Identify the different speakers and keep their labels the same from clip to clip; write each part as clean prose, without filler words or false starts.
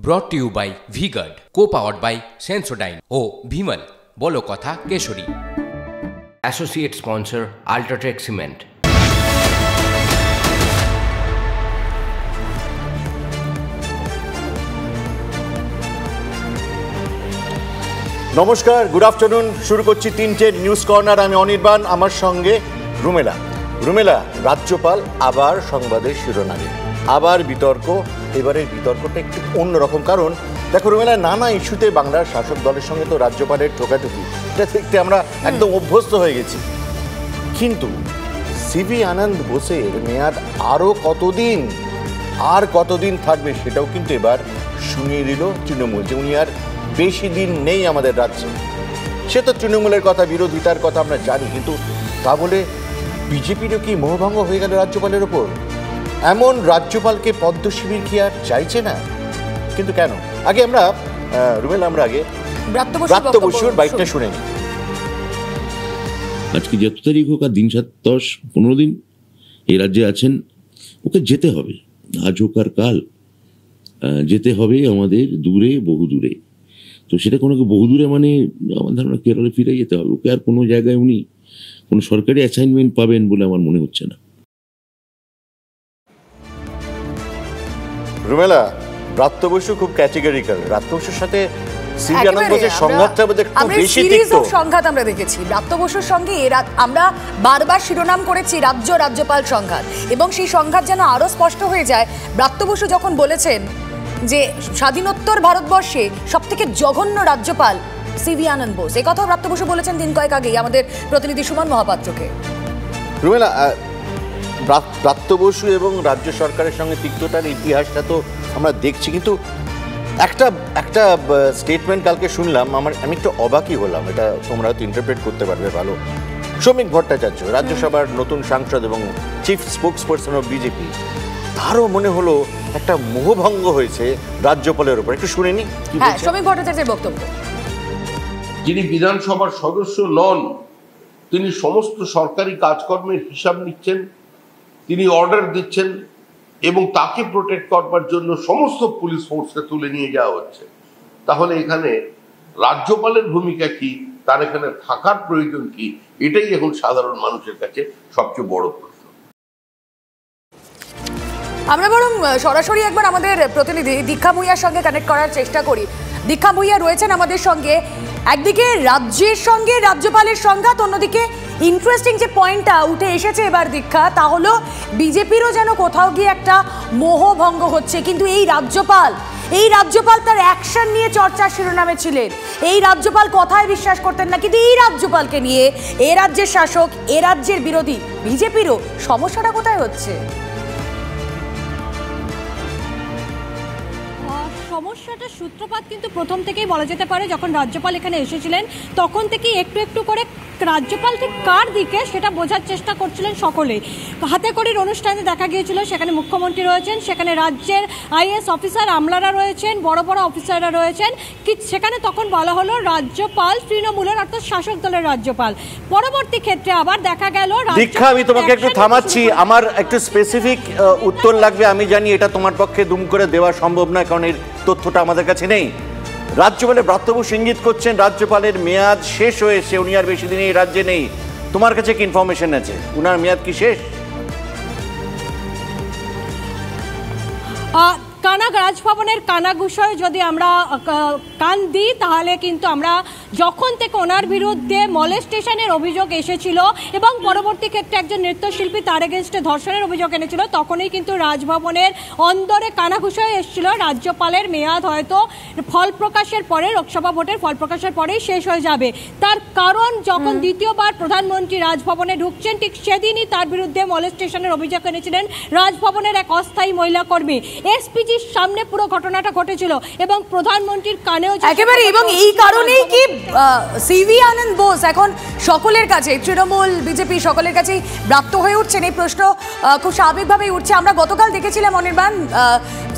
Speaker 1: ব্রট to you by V-Guard, co-powered by Sensodyne ও ভিমল বলো কথা কেশরী। Associate sponsor UltraTech cement.
Speaker 2: নমস্কার, গুড আফটারনুন। শুরু করছি 3টে নিউজ কর্নার। আমি অনির্বাণ, আমার সঙ্গে রুমেলা। রুমেলা, রাজ্যপাল আবার সংবাদের শিরোনামে, আবার বিতর্ক। এবারের বিতর্কটা একটু অন্যরকম, কারণ দেখো রুমেলা, নানা ইস্যুতে বাংলার শাসক দলের সঙ্গে তো রাজ্যপালের ঠোকাঠুকি, এটা দেখতে আমরা একদম অভ্যস্ত হয়ে গেছি। কিন্তু সিভি আনন্দ বোসের মেয়াদ আরও কতদিন থাকবে সেটাও কিন্তু এবার শুনিয়ে দিল তৃণমূল, যে উনি আর বেশি দিন নেই আমাদের রাজ্যে। সে তো তৃণমূলের কথা, বিরোধিতার কথা আমরা জানি, কিন্তু তা বলে বিজেপিরও কি মোহভঙ্গ হয়ে গেল রাজ্যপালের ওপর? এমন রাজ্যপালকে পদ্ম শিবির কি আর চাইছে না? কিন্তু কেন? আগে আমরা ব্রাত্য বসুর বাইকটা শুনে নিই।
Speaker 3: আজকে যত তারিখ হোক, আর দিন 7, 10, 15 দিন এই রাজ্যে আছেন, ওকে যেতে হবে। আজ হোক আর কাল যেতে হবে আমাদের দূরে, বহু দূরে। তো সেটা কোনো বহু দূরে মানে আমার ধারণা কেরলে ফিরে যেতে হবে ওকে। আর কোনো জায়গায় উনি কোনো সরকারি অ্যাসাইনমেন্ট পাবেন বলে আমার মনে হচ্ছে না।
Speaker 2: রুমেলা, ব্রাত্য বসু খুব ক্যাটেগরিক্যাল। ব্রাত্য বসুর সাথে সিভি আনন্দ বোসের সংঘাতটা একটু বেশি তিক্ত।
Speaker 4: সংঘাত আমরা দেখেছি ব্রাত্য বসুর সঙ্গে। আমরা বারবার শিরোনাম করেছি রাজ্যপাল সংঘাত, এবং সেই সংঘাত যেন আরো স্পষ্ট হয়ে যায় ব্রাত্য বসু যখন বলেছেন যে স্বাধীনোত্তর ভারতবর্ষে সবথেকে জঘন্য রাজ্যপাল সিভি আনন্দ বোস। এই কথা ব্রাত্য বসু বলেছেন দিন কয়েক আগেই আমাদের প্রতিনিধি সুমন মহাপাত্রকে।
Speaker 2: রুমেলা, ব্রাত্য বসু এবং রাজ্য সরকারের সঙ্গে তিক্ততার ইতিহাসটা তো আমরা দেখছি, কিন্তু একটা স্টেটমেন্ট কালকে শুনলাম, আমি একটু অবাকই হলাম। এটা তোমরা হয়তো ইন্টারপ্রেট করতে পারবে ভালো। শ্রমিক ভট্টাচার্য, রাজ্যসভার নতুন সাংসদ এবং চিফ স্পোকসপারসন অফ বিজেপি, তারও মনে হলো একটা মোহভঙ্গ হয়েছে রাজ্যপালের উপর। একটু শুনে নি
Speaker 4: শ্রমিক ভট্টাচার্যের বক্তব্য।
Speaker 5: যিনি বিধানসভার সদস্য নন, তিনি সমস্ত সরকারি কাজকর্মের হিসাব নিচ্ছেন, তিনি অর্ডার দিচ্ছেন, এবং তাকে প্রোটেক্ট করবার জন্য সমস্ত পুলিশ ফোর্সকে তুলে নিয়ে যাওয়া হচ্ছে। তাহলে এখানে রাজ্যপালের ভূমিকা কি, তার এখানে থাকার প্রয়োজন কি, এটাই এখন সাধারণ মানুষের কাছে সবচেয়ে বড় প্রশ্ন।
Speaker 4: আমরা বরং সরাসরি একবার আমাদের প্রতিনিধি দীক্ষা ভূঁইয়ার সঙ্গে কানেক্ট করার চেষ্টা করি। দীক্ষা ভূঁইয়া রয়েছেন আমাদের সঙ্গে। একদিকে রাজ্যের সঙ্গে রাজ্যপালের সংঘাত, অন্যদিকে ইন্টারেস্টিং যে পয়েন্টটা উঠে এসেছে এবার দীক্ষা, তা হলো বিজেপিরও যেন কোথাও গিয়ে একটা মোহভঙ্গ হচ্ছে। কিন্তু এই রাজ্যপাল তার অ্যাকশন নিয়ে চর্চার শিরোনামে ছিলেন। এই রাজ্যপাল কথায় বিশ্বাস করতেন না, কিন্তু এই রাজ্যপালকে নিয়ে এ রাজ্যের শাসক, এ রাজ্যের বিরোধী বিজেপিরও সমস্যাটা কোথায় হচ্ছে?
Speaker 6: সমস্যাটার সূত্রপাত কিন্তু প্রথম থেকেই বলা যেতে পারে, যখন রাজ্যপাল এখানে এসেছিলেন তখন থেকেই একটু করে রাজ্যপাল ঠিক কার দিকে সেটা বোঝার চেষ্টা করছিলেন সকলে। হাতে কড়ির অনুষ্ঠানে দেখা গিয়েছিল, সেখানে মুখ্যমন্ত্রী রয়েছেন, সেখানে রাজ্যের আইএস অফিসার আমলারা রয়েছেন, বড় বড় অফিসাররা রয়েছেন। সেখানে তখন বলা হলো রাজ্যপাল তৃণমূলের, অর্থাৎ শাসক দলের রাজ্যপাল। পরবর্তী ক্ষেত্রে আবার দেখা গেল।
Speaker 2: দীক্ষা, আমি তোমাকে একটু থামাচ্ছি, আমার একটু স্পেসিফিক উত্তর লাগবে। আমি জানি এটা তোমার পক্ষে দুম করে দেওয়া সম্ভব নয়, কারণ এর তথ্যটা আমাদের কাছে নেই। রাজ্যপালের ব্রাত্য বসু ইঙ্গিত করছেন রাজ্যপালের মেয়াদ শেষ হয়েছে, উনি আর বেশি দিন এই রাজ্যে নেই। তোমার কাছে কি ইনফরমেশন আছে? উনার মেয়াদ কি শেষ?
Speaker 6: রাজভবনের কানাঘুষোয় যদি আমরা কান দিই, তাহলে কিন্তু আমরা যখন থেকে ওনার বিরুদ্ধে মলেস্টেশনের অভিযোগ এসেছিল এবং পরবর্তী ক্ষেত্রে একজন নৃত্যশিল্পী তার এগেনস্টে ধর্ষণের অভিযোগ এনেছিল, তখনই কিন্তু রাজভবনের অন্দরে কানাঘুষোয় এসেছিল রাজ্যপালের মেয়াদ হয়তো ফল প্রকাশের পরে, লোকসভা ভোটের ফল প্রকাশের পরেই শেষ হয়ে যাবে। তার কারণ, যখন দ্বিতীয়বার প্রধানমন্ত্রী রাজভবনে ঢুকছেন, ঠিক সেদিনই তার বিরুদ্ধে মলেস্টেশনের অভিযোগ এনেছিলেন রাজভবনের এক অস্থায়ী মহিলা কর্মী। এসপিজি সামনে পুরো ঘটনাটা ঘটেছিল এবং প্রধানমন্ত্রীর কানেও
Speaker 4: একেবারে। এবং এই কারণেই কি সিভি আনন্দ বোস এখন সকলের কাছে, তৃণমূল, বিজেপি সকলের কাছেই ব্রাত্য হয়ে উঠছেন? এই প্রশ্ন খুব স্বাভাবিকভাবেই উঠছে। আমরা গতকাল দেখেছিলাম অনির্বাণ,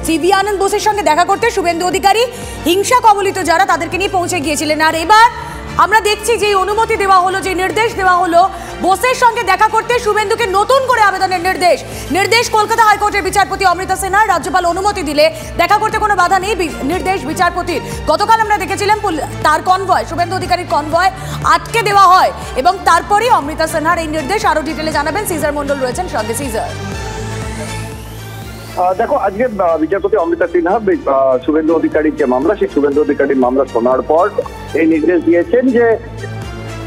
Speaker 4: সিভি আনন্দ বোসের সঙ্গে দেখা করতে শুভেন্দু অধিকারী হিংসা কবলিত যারা তাদেরকে নিয়ে পৌঁছে গিয়েছিলেন। আর এবার আমরা দেখছি যে অনুমতি দেওয়া হলো, যে নির্দেশ দেওয়া হলো বোসের সঙ্গে দেখা করতে, শুভেন্দুকে নতুন করে আবেদনের নির্দেশ কলকাতা হাইকোর্টের বিচারপতি অমৃতা সিনহা। রাজ্যপাল অনুমতি দিলে দেখা করতে কোনো বাধা নেই, নির্দেশ বিচারপতির। গতকাল আমরা দেখেছিলাম তার কনভয়, শুভেন্দু অধিকারীর কনভয় আটকে দেওয়া হয় এবং তারপরেই অমৃতা সিনহার এই নির্দেশ। আরো ডিটেলে জানাবেন সিজার মন্ডল রয়েছেন সঙ্গে। সিজার,
Speaker 7: দেখো, আজকে বিচারপতি অমৃতা সিনহা শুভেন্দু অধিকারীর যে মামলা, সেই শুভেন্দু অধিকারীর মামলা শোনার পর এই নির্দেশ দিয়েছেন যে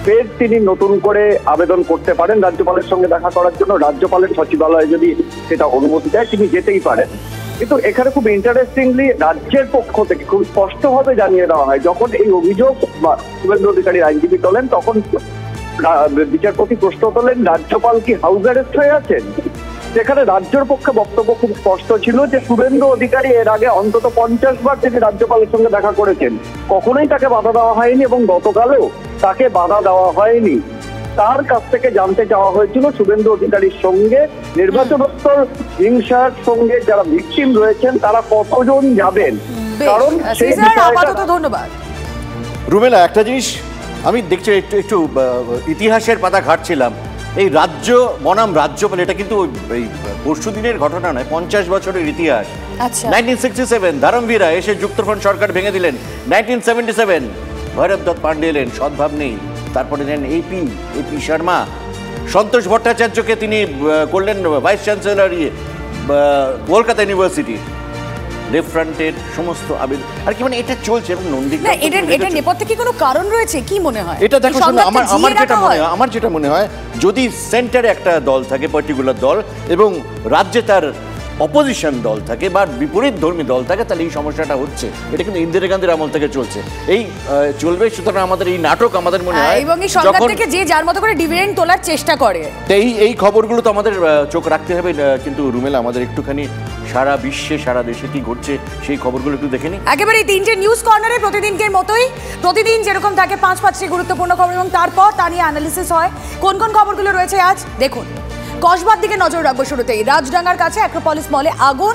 Speaker 7: ফের তিনি নতুন করে আবেদন করতে পারেন রাজ্যপালের সঙ্গে দেখা করার জন্য। রাজ্যপালের সচিবালয়ে যদি সেটা অনুমতি দেয় তিনি যেতেই পারেন। কিন্তু এখানে খুব ইন্টারেস্টিংলি রাজ্যের পক্ষ থেকে খুব স্পষ্টভাবে জানিয়ে দেওয়া হয়, যখন এই অভিযোগ শুভেন্দু অধিকারীর আইনজীবী তোলেন তখন বিচারপতি প্রশ্ন তোলেন, রাজ্যপাল কি হাউস অ্যারেস্ট হয়ে আছেন? সেখানে রাজ্যের পক্ষে বক্তব্য খুব স্পষ্ট ছিল যে শুভেন্দু অধিকারী এর আগে অন্তত 50 বার তিনি রাজ্যপালের সঙ্গে দেখা করেছেন, কখনোই তাকে বাধা দেওয়া হয়নি এবং গতকালও তাকে বাধা দেওয়া হয়নি। তার কাছ থেকে জানতে চাওয়া হয়েছিল শুভেন্দু অধিকারীর সঙ্গে নির্বাচনোত্তর হিংসার সঙ্গে যারা ভিকটিম রয়েছেন তারা কতজন যাবেন, কারণ সেই
Speaker 4: আপাতত ধন্যবাদ।
Speaker 2: রুমেলা, একটা জিনিস আমি দেখছি, একটু ইতিহাসের পাতা ঘাটছিলাম। এই রাজ্য বনাম রাজ্যপাল, এটা কিন্তু এই পরশু দিনের ঘটনা নয়, 50 বছরের ইতিহাস। 1967 ধরমবীরা এসে যুক্তফ্রন্ট সরকার ভেঙে দিলেন। 1977 ভৈরব দত্ত পান্ডে এলেন, সদ্ভাব নেই। তারপরে নেন এপি শর্মা, সন্তোষ ভট্টাচার্যকে তিনি করলেন ভাইস চ্যান্সেলর কলকাতা ইউনিভার্সিটি। রেফারেন্টের সমস্ত আবেদন আর কি, মানে এটা চলছে। এবং
Speaker 4: না, এটা নেপথ্যে কি কোনো কারণ রয়েছে কি মনে হয়?
Speaker 2: এটা দেখো, আমার যেটা মনে হয়, যদি সেন্টারে একটা দল থাকে, পার্টিকুলার দল, এবং রাজ্যে তার অপোজিশন দল থাকে বা বিপরীত ধর্মী দল থাকে, তাহলে এই সমস্যাটা হচ্ছে। এটা কিন্তু ইন্দিরা গান্ধীর আমল থেকে চলছে, এই চলবে। সুতরাং আমাদের এই নাটক আমাদের মনে হয়,
Speaker 4: এবং এই সংঘাত থেকে যে যার মতো করে ডিভিডেন্ড তোলার চেষ্টা করে,
Speaker 2: এই খবরগুলো তো আমাদের চোখ রাখতে হবে। কিন্তু রুমেলা, আমাদের একটুখানি সারা বিশ্বে সারা দেশে কি ঘটছে সেই খবরগুলো একটু দেখে নিই।
Speaker 4: একেবারে তিনটে নিউজ কর্নারে প্রতিদিনকের মতোই প্রতিদিন যেরকম থাকে 5-5টি গুরুত্বপূর্ণ খবর এবং তারপর তা নিয়ে অ্যানালিসিস হয়। কোন কোন খবরগুলো রয়েছে আজ দেখুন। কসবার দিকে নজর রাখবো শুরুতেই। রাজডাঙ্গার কাছে অ্যাক্রোপলিস মলে আগুন,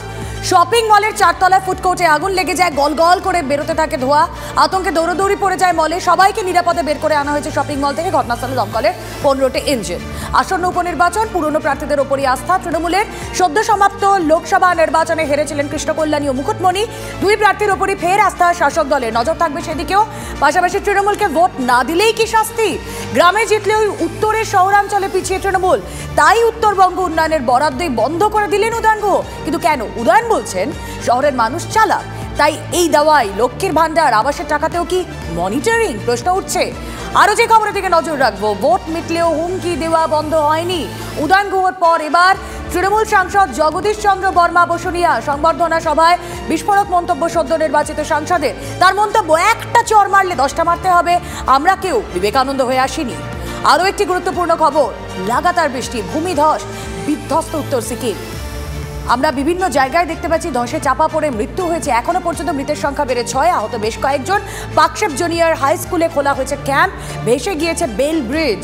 Speaker 4: শপিং মলের 4তলায় ফুডকোর্টে আগুন লেগে যায়, গল গল করে বেরোতে থাকে ধোঁয়া। আতঙ্কে দৌড়দৌড়ি পড়ে যায় মলে, সবাইকে নিরাপদে বের করে আনা হয়েছে শপিং মল থেকে। ঘটনাস্থলে দমকলের 15টি ইঞ্জিন। আসন্ন উপনির্বাচন, পুরনো প্রার্থীদের ওপরই আস্থা। তৃণমূলের সদ্য সমাপ্ত লোকসভা নির্বাচনে হেরেছিলেন কৃষ্ণকল্যাণী ও মুকুটমণি, দুই প্রার্থীর ওপরই ফের আস্থা শাসক দলের। নজর থাকবে সেদিকেও। পাশাপাশি তৃণমূলকে ভোট না দিলেই কি শাস্তি? গ্রামে জিতলেও উত্তরের শহরাঞ্চলে পিছিয়ে তৃণমূল, তাই উত্তরবঙ্গ উন্নয়নের বরাদ্দই বন্ধ করে দিলেন উদয়ন গুহ। কিন্তু কেন? উদয়ন বলছেন শহরের মানুষ চালাক, তাই এই দাওয়াই লক্ষ্মীর ভান্ডার আবাসের টাকাতেও কি মনিটরিং? প্রশ্ন উঠছে। আরো যে খবরের দিকে নজর রাখবো, ভোট মিটলেও হুমকি দেওয়া বন্ধ হয়নি। উদয়ন গুহর পর এবার তৃণমূল সাংসদ জগদীশ চন্দ্র বর্মা বসুনিয়া সংবর্ধনা সভায় বিস্ফোরক মন্তব্য সদ্য নির্বাচিত সাংসদের। তার মন্তব্য, একটা চর মারলে 10টা মারতে হবে, আমরা কেউ বিবেকানন্দ হয়ে আসিনি। আরও একটি গুরুত্বপূর্ণ খবর, লাগাতার বৃষ্টি, ভূমিধস, বিধ্বস্ত উত্তর সিকিম। আমরা বিভিন্ন জায়গায় দেখতে পাচ্ছি ধসে চাপা পড়ে মৃত্যু হয়েছে। এখনো পর্যন্ত মৃতের সংখ্যা বেড়ে 6, আহত বেশ কয়েকজন। পাকশেপ জুনিয়র হাই স্কুলে খোলা হয়েছে ক্যাম্প, ভেসে গিয়েছে বেল ব্রিজ।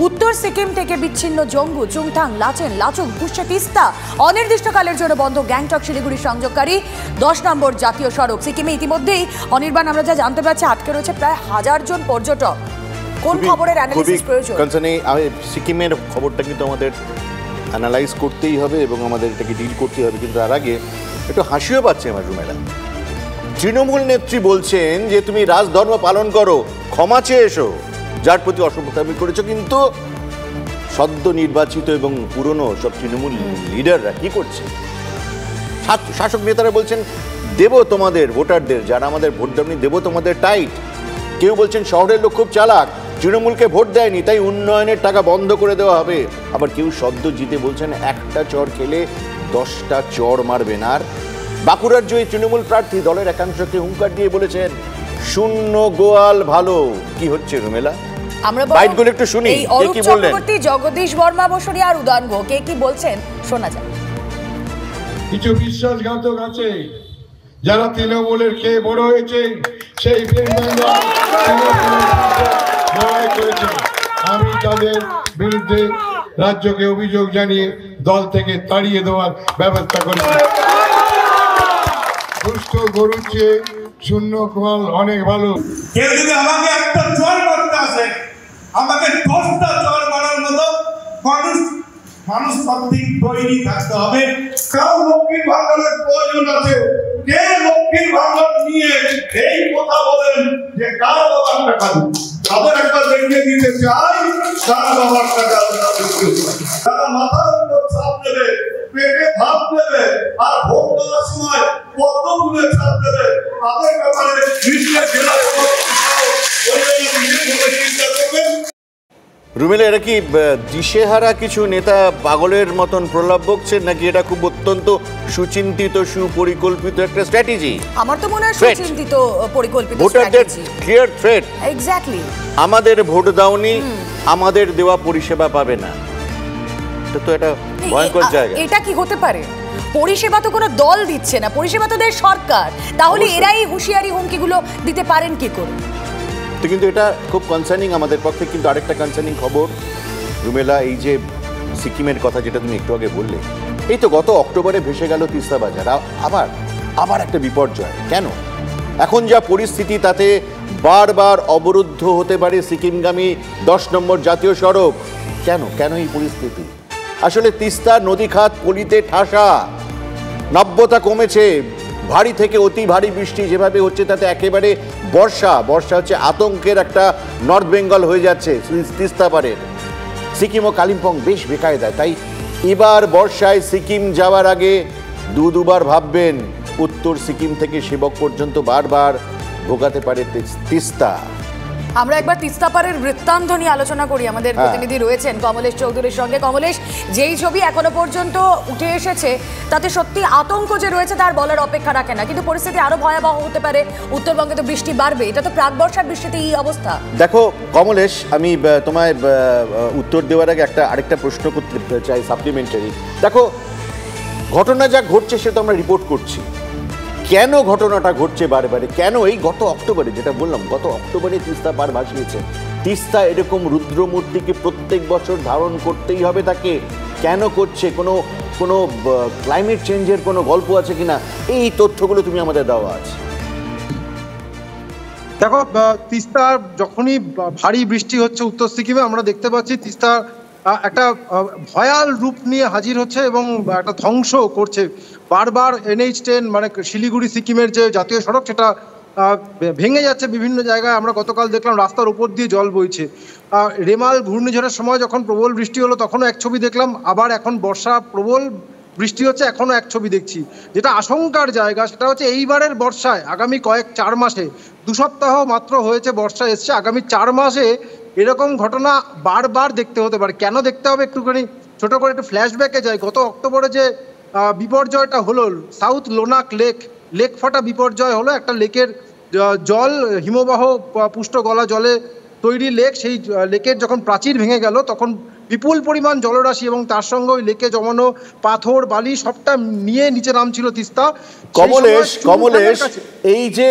Speaker 4: উত্তর সিকিম থেকে বিচ্ছিন্ন জঙ্গু, চুংথাং, লাচেন, লাচুং, পুষ্যে, তিস্তা। অনির্দিষ্টকালের জন্য বন্ধ গ্যাংটক শিলিগুড়ি সংযোগকারী 10 নম্বর জাতীয় সড়ক। সিকিমে ইতিমধ্যেই অনির্বাণ আমরা যা জানতে পারছি আটকে রয়েছে প্রায় 1000 জন পর্যটক। কোন খবরের অ্যানালিসিস প্রয়োজন?
Speaker 2: সিকিমের খবরটা কিন্তু আমাদের অ্যানালাইজ করতেই হবে এবং আমাদের এটাকে ডিল করতেই হবে। কিন্তু তার আগে একটু হাসিও পাচ্ছে আমার রুমেলা। তৃণমূল নেত্রী বলছেন যে তুমি রাজধর্ম পালন করো, ক্ষমা চেয়ে এসো যার প্রতি অসভ্যতামি করেছো। কিন্তু সদ্য নির্বাচিত এবং পুরনো সব তৃণমূল লিডাররা কি করছে? শাসক নেতারা বলছেন দেব তোমাদের ভোটারদের, যারা আমাদের ভোট দেননি, দেব তোমাদের টাইট। কেউ বলছেন শহরের লোক খুব চালাক, তৃণমূলকে ভোট দেয়নি তাই উন্নয়নের টাকা বন্ধ করে দেওয়া হবে। আবার কেউ সদ্য জিতে বলছেন একটা চর খেলে 10টা চর মারবেন। আর বাঁকুড়ার জয়ী তৃণমূল প্রার্থী দলের একাংশকে হুঙ্কার দিয়ে বলেছেন শূন্য গোয়াল ভালো। কি হচ্ছে রুমেলা?
Speaker 4: আমরা
Speaker 2: বাইটগুলো একটু শুনি।
Speaker 4: এই অরূপ চক্রবর্তী, জগদীশ বর্মা বসুনিয়া আর উদয়ন গুহ কে কি বলছেন শোনা যায়।
Speaker 8: কিছু বিশ্বাসঘাতক আছে যারা তৃণমূলের খেয়ে বড় হয়েছে, সেই লড়াই করেছে। আমি তাদের বিরুদ্ধে রাজ্যকে অভিযোগ জানিয়ে দল থেকে তাড়িয়ে দেওয়ার ব্যবস্থা করেছি। সুস্থ গরুর চেয়ে শূন্য গোয়াল অনেক ভালো।
Speaker 9: কেউ যদি আমাকে একটা চর মারতে আসে আমাকে 10টা জল মারার মতো মানুষ তাত্ত্বিক তৈরি থাকতে হবে। কার লক্ষ্মীর ভাণ্ডারের প্রয়োজন আছে, কে লক্ষ্মীর ভাণ্ডার নিয়ে এই কথা বলেন যে কার বাবার টাকা দিন, তাদের একটা দেখিয়ে দিতে চাই কার বাবার টাকা তারা মাথার উপর ছাপ দেবে, পেটে ভাত দেবে, আর ভোট দেওয়ার সময় পদ্মগুলো ছাপ দেবে, তাদের ব্যাপারে বিশ্বের জেলায় চিন্তা করবেন।
Speaker 2: রুমেলা, এটা কি দিশেহারা কিছু নেতা পাগলের মতন প্রলাপ বকছেন, নাকি এটা খুব অত্যন্ত সুচিন্তিত সুপরিকল্পিত একটা স্ট্র্যাটেজি?
Speaker 4: আমার তো মনে হয় সুচিন্তিত পরিকল্পিত
Speaker 2: ভোটারদের ক্লিয়ার থ্রেট।
Speaker 4: এক্স্যাক্টলি,
Speaker 2: আমাদের ভোট দাওনি, আমাদের দেওয়া পরিষেবা পাবে না। এটা তো একটা ভয়ঙ্কর জায়গা।
Speaker 4: এটা কি হতে পারে? পরিষেবা তো কোনো দল দিচ্ছে না, পরিষেবা তো দেয় সরকার, তাহলে এরাই হুঁশিয়ারি হুমকিগুলো দিতে পারেন কি করে?
Speaker 2: তো কিন্তু এটা খুব কনসার্নিং আমাদের পক্ষে। কিন্তু আরেকটা কনসার্নিং খবর রুমেলা, এই যে সিকিমের কথা যেটা তুমি একটু আগে বললে, এই তো গত অক্টোবরে ভেসে গেল তিস্তা বাজার, আবার একটা বিপর্যয়। কেন? এখন যা পরিস্থিতি তাতে বারবার অবরুদ্ধ হতে পারে সিকিমগামী 10 নম্বর জাতীয় সড়ক। কেন এই পরিস্থিতি? আসলে তিস্তা নদী খাত পলিতে ঠাসা, নাব্যতা কমেছে, ভারী থেকে অতি ভারী বৃষ্টি যেভাবে হচ্ছে তাতে একেবারে বর্ষা হচ্ছে আতঙ্কের একটা নর্থ বেঙ্গল হয়ে যাচ্ছে তিস্তা পারের। সিকিম ও কালিম্পং বেশ বেকায়দায়। তাই এবার বর্ষায় সিকিম যাওয়ার আগে দুবার ভাববেন, উত্তর সিকিম থেকে সেবক পর্যন্ত বারবার ভোগাতে পারে তিস্তা।
Speaker 4: আমরা একবার তিস্তা পারের বৃত্তান্ত নিয়ে আলোচনা করি। আমাদের প্রতিনিধি রয়েছেন কমলেশ চৌধুরীর সঙ্গে। কমলেশ, যেই ছবি এখনো পর্যন্ত উঠে এসেছে তাতে সত্যি আতঙ্ক যে রয়েছে তার বলার অপেক্ষা রাখে না, কিন্তু পরিস্থিতি আরো ভয়াবহ হতে পারে। উত্তরবঙ্গে তো বৃষ্টি বাড়বে, এটা তো প্রাক বর্ষার বৃষ্টিতে এই অবস্থা।
Speaker 2: দেখো কমলেশ, আমি তোমায় উত্তর দেওয়ার আগে আরেকটা প্রশ্ন করতে চাই সাপ্লিমেন্টারি। দেখো, ঘটনা যা ঘটছে সে তো আমরা রিপোর্ট করছি, কেন ঘটনাটা ঘটছে বারে? কেন এই গত অক্টোবরে, যেটা বললাম গত অক্টোবরে তিস্তা পার ভাসিয়েছে। তিস্তা এরকম রুদ্রমূর্তিকে প্রত্যেক বছর ধারণ করতেই হবে তাকে, কেন করছে? কোনো ক্লাইমেট চেঞ্জের কোনো গল্প আছে কিনা? এই তথ্যগুলো তুমি আমাদের দেওয়া আছে।
Speaker 10: দেখো, তিস্তা যখনই ভারী বৃষ্টি হচ্ছে উত্তর সিকিমে, আমরা দেখতে পাচ্ছি তিস্তা একটা ভয়াল রূপ নিয়ে হাজির হচ্ছে এবং একটা ধ্বংস করছে। বারবার NH10 মানে শিলিগুড়ি সিকিমের যে জাতীয় সড়ক সেটা ভেঙে যাচ্ছে বিভিন্ন জায়গায়। আমরা গতকাল দেখলাম রাস্তার উপর দিয়ে জল বইছে। রেমাল ঘূর্ণিঝড়ের সময় যখন প্রবল বৃষ্টি হলো তখনও এক ছবি দেখলাম, আবার এখন বর্ষা প্রবল বৃষ্টি হচ্ছে, এখনও এক ছবি দেখছি। যেটা আশঙ্কার জায়গা সেটা হচ্ছে এইবারের বর্ষায় আগামী 4 মাসে, 2 সপ্তাহ মাত্র হয়েছে বর্ষা এসছে, আগামী 4 মাসে এরকম ঘটনা বারবার দেখতে হতে পারে। কেন দেখতে হবে? একটুখানি ছোট করে একটু ফ্ল্যাশব্যাকে যাই। গত অক্টোবরে যে বিপর্যয়টা হলো, সাউথ লোনাক লেক ফাটা বিপর্যয় হলো। একটা লেকের জল হিমবাহ পুষ্ট গলা জলে তৈরি লেক, সেই লেকের যখন প্রাচীর ভেঙে গেল তখন বিপুল পরিমাণ জলরাশি এবং তার সঙ্গে ওই লেকে জমানো পাথর বালি সবটা নিয়ে নিচে নামছিল তিস্তা।
Speaker 2: কমলেশ, এই যে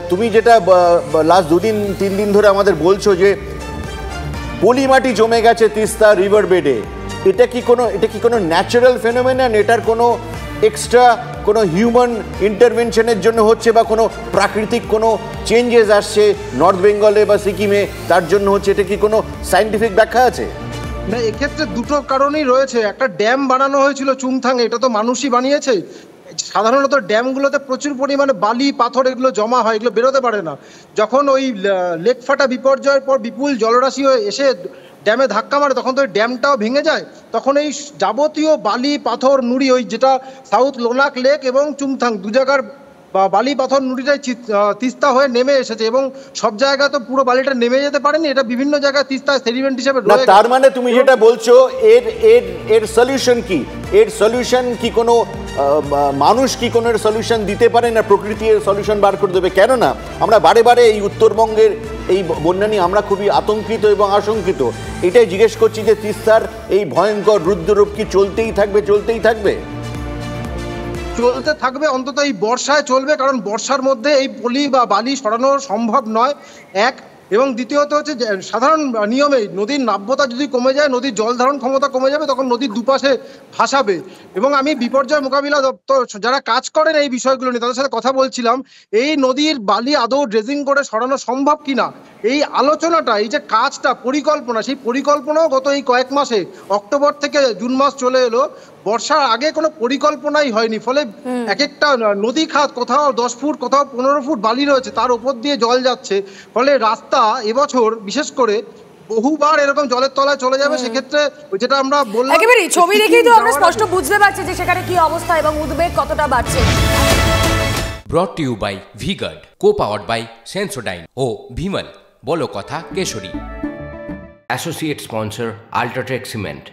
Speaker 2: তুমি যেটা লাস্ট 2-3 দিন ধরে আমাদের বলছো যে পলিমাটি জমে গেছে তিস্তা রিভার বেডে, এটা কি কোনো ন্যাচারাল ফেনোমেনন? এটার কোনো এক্সট্রা কোনো হিউম্যান ইন্টারভেনশনের জন্য হচ্ছে, বা কোনো প্রাকৃতিক কোনো চেঞ্জেস আসছে নর্থ বেঙ্গলে বা সিকিমে তার জন্য হচ্ছে? এটা কি কোনো সায়েন্টিফিক ব্যাখ্যা আছে?
Speaker 10: না, এক্ষেত্রে দুটো কারণই রয়েছে। একটা ড্যাম বানানো হয়েছিল চুংথাংয়ে, এটা তো মানুষই বানিয়েছে। সাধারণত ড্যামগুলোতে প্রচুর পরিমাণে বালি পাথর এগুলো জমা হয়, এগুলো বেরোতে পারে না। যখন ওই লেক ফাটা বিপর্যয়ের পর বিপুল জলরাশি এসে ড্যামে ধাক্কা মারে তখন তো ওই ড্যামটাও ভেঙে যায়। তখন এই যাবতীয় বালি পাথর নুড়ি, ওই যেটা সাউথ লোনাক লেক এবং চুংথাং দু জায়গার বালি পাথর নুড়িটাই তিস্তা হয়ে নেমে এসেছে এবং সব জায়গায় তো পুরো বালিটা নেমে যেতে পারেনি, এটা বিভিন্ন জায়গায় তিস্তা সেডিমেন্ট হিসেবে রয়ে গেছে।
Speaker 2: তার মানে তুমি যেটা বলছো এর সলিউশন কি? এর সলিউশন কি কোনো মানুষ কি কোনো সলিউশন দিতে পারে না? প্রকৃতি এর সলিউশন বার করে দেবে? কেননা আমরা বারে এই উত্তরবঙ্গের এই বন্যা নিয়ে আমরা খুবই আতঙ্কিত এবং আশঙ্কিত। এটাই জিজ্ঞেস করছি যে তিস্তার এই ভয়ঙ্কর রুদ্ররূপ কি চলতেই থাকবে?
Speaker 10: চলতে থাকবে, অন্তত এই বর্ষায় চলবে, কারণ বর্ষার মধ্যে এই পলি বা বালি সরানো সম্ভব নয়। এবং দ্বিতীয়ত হচ্ছে যে সাধারণ নিয়মে নদীর নাব্যতা যদি কমে যায়, নদীর জল ধারণ ক্ষমতা কমে যাবে, তখন নদীর দুপাশে ভাসাবে। এবং আমি বিপর্যয় মোকাবিলা দপ্তর যারা কাজ করেন এই বিষয়গুলো নিয়ে তাদের সাথে কথা বলছিলাম, এই নদীর বালি আদৌ ড্রেজিং করে সরানো সম্ভব কিনা, এই আলোচনাটা, এই যে কাজটা, পরিকল্পনা, সেই পরিকল্পনাও গত এই কয়েক মাসে, অক্টোবর থেকে জুন মাস চলে এলো, বর্ষার আগে কোনো পরিকল্পনাই হয়নি। ফলে এক একটা নদী খাত কোথাও 10 ফুট কোথাও 15 ফুট বালি রয়েছে, তার উপর দিয়ে জল যাচ্ছে। ফলে রাস্তা এবছর বিশেষ করে বহুবার এরকম জলের তলায় চলে যাবে। সেক্ষেত্রে যেটা আমরা বললাম,
Speaker 4: একেবারে ছবি দেখেই তো আমরা স্পষ্ট বুঝতে পারছি যে সেখানে কি অবস্থা এবং উদ্বেগ কতটা বাড়ছে।
Speaker 1: Brought to you by V-Guard, co-powered by Sensodyne ও ভিমল, বলো কথা কেশরী। Associate sponsor UltraTech cement.